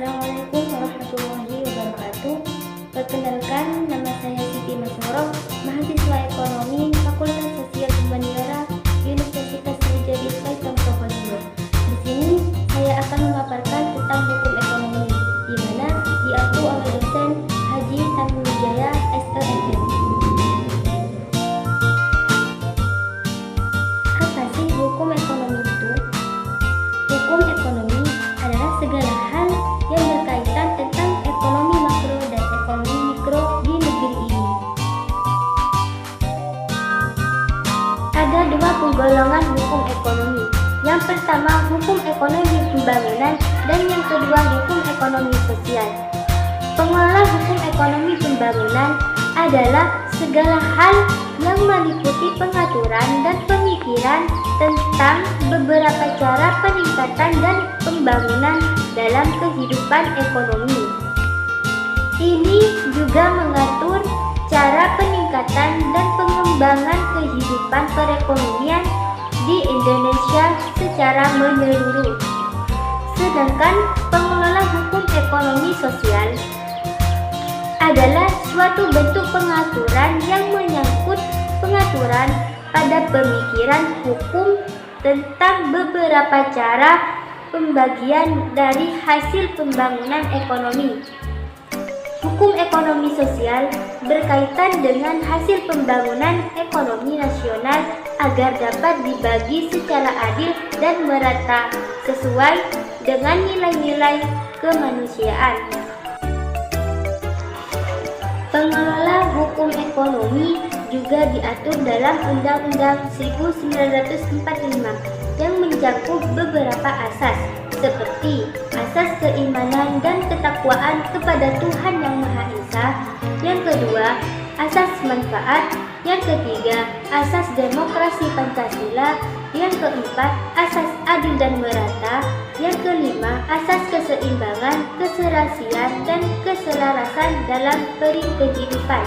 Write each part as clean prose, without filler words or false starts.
Assalamualaikum warahmatullahi wabarakatuh. Perkenalkan, nama saya Siti Masmoroh, mahasiswa ekonomi Fakultas Sosial Humaniora Universitas Sriwijaya Islam Probolinggo. Di sini saya akan memaparkan tentang hukum ekonomi, di mana diaku oleh dosen Haji Tanuwijaya SEMM. Apa sih hukum ekonomi itu? Hukum ekonomi adalah segala hal yang berkaitan tentang ekonomi makro dan ekonomi mikro di negeri ini. Ada dua penggolongan hukum ekonomi. Yang pertama, hukum ekonomi pembangunan, dan yang kedua, hukum ekonomi sosial. Pengelola hukum ekonomi pembangunan adalah segala hal yang meliputi pengaturan dan pemikiran tentang beberapa cara peningkatan dan pembangunan dalam kehidupan ekonomi. Ini juga mengatur cara peningkatan dan pengembangan kehidupan perekonomian di Indonesia secara menyeluruh. Sedangkan pengelola hukum ekonomi sosial adalah suatu bentuk pengaturan yang menyangkut pengaturan pada pemikiran hukum tentang beberapa cara pembagian dari hasil pembangunan ekonomi. Hukum ekonomi sosial berkaitan dengan hasil pembangunan ekonomi nasional agar dapat dibagi secara adil dan merata sesuai dengan nilai-nilai kemanusiaan. Pengelola hukum ekonomi juga diatur dalam Undang-Undang 1945 yang mencakup beberapa asas seperti asas keimanan dan ketakwaan kepada Tuhan Yang Maha Esa, yang kedua asas manfaat, yang ketiga asas demokrasi Pancasila, yang keempat asas adil dan merata, yang kelima asas keseimbangan, keserasian, dan keselarasan dalam kehidupan,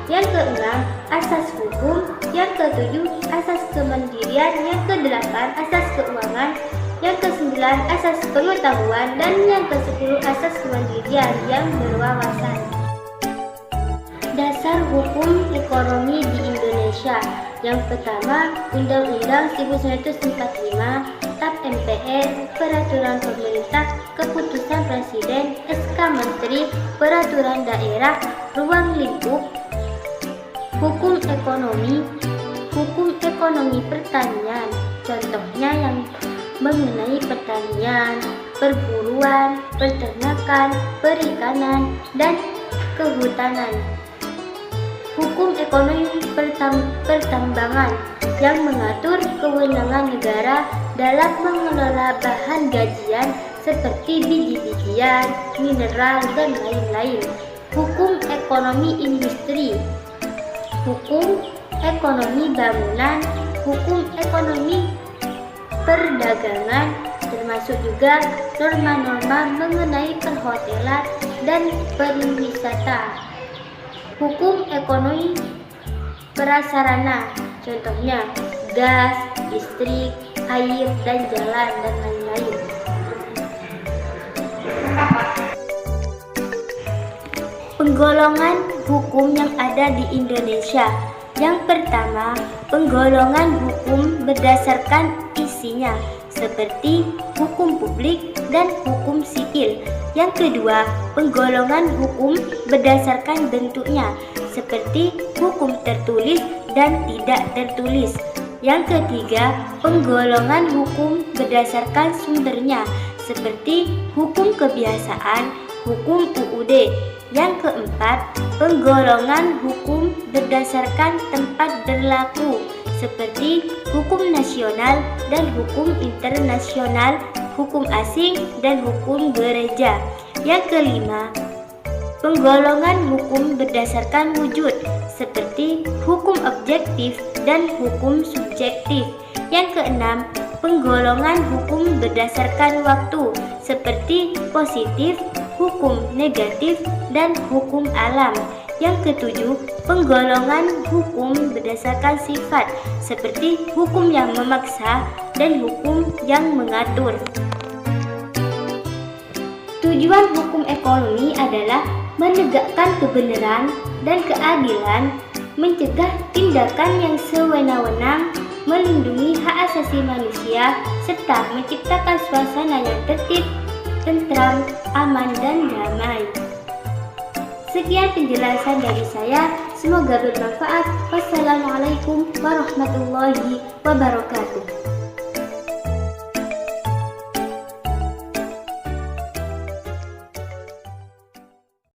yang keenam asas hukum, yang ketujuh asas kemandirian, yang kedelapan asas keuangan, yang kesembilan asas pengetahuan, dan yang kesepuluh asas kemandirian yang berwawasan. Dasar hukum ekonomi di Indonesia. Yang pertama, Undang-Undang 1945, TAP MPR, Peraturan Pemerintah, Keputusan Presiden, SK Menteri, Peraturan Daerah, Ruang Lingkup. Hukum ekonomi pertanian, contohnya yang mengenai pertanian, perburuan, peternakan, perikanan, dan kehutanan. Hukum ekonomi pertambangan yang mengatur kewenangan negara dalam mengelola bahan gajian seperti biji-bijian, mineral, dan lain-lain. Hukum ekonomi industri, hukum ekonomi bangunan, hukum ekonomi perdagangan, termasuk juga norma-norma mengenai perhotelan dan pariwisata. Hukum ekonomi prasarana, contohnya gas, listrik, air, dan jalan, dan lain-lain. Penggolongan hukum yang ada di Indonesia. Yang pertama, penggolongan hukum berdasarkan isinya, seperti hukum publik dan hukum sipil. Yang kedua, penggolongan hukum berdasarkan bentuknya, seperti hukum tertulis dan tidak tertulis. Yang ketiga, penggolongan hukum berdasarkan sumbernya, seperti hukum kebiasaan, hukum UUD. Yang keempat, penggolongan hukum berdasarkan tempat berlaku, seperti hukum nasional dan hukum internasional, hukum asing, dan hukum gereja. Yang kelima, penggolongan hukum berdasarkan wujud, seperti hukum objektif dan hukum subjektif. Yang keenam, penggolongan hukum berdasarkan waktu, seperti positif, hukum negatif, dan hukum alam. Yang ketujuh, penggolongan hukum berdasarkan sifat, seperti hukum yang memaksa dan hukum yang mengatur. Tujuan hukum ekonomi adalah menegakkan kebenaran dan keadilan, mencegah tindakan yang sewenang-wenang, melindungi hak asasi manusia, serta menciptakan suasana yang tertib, tentram, aman, dan damai. Sekian penjelasan dari saya, semoga bermanfaat. Wassalamualaikum warahmatullahi wabarakatuh.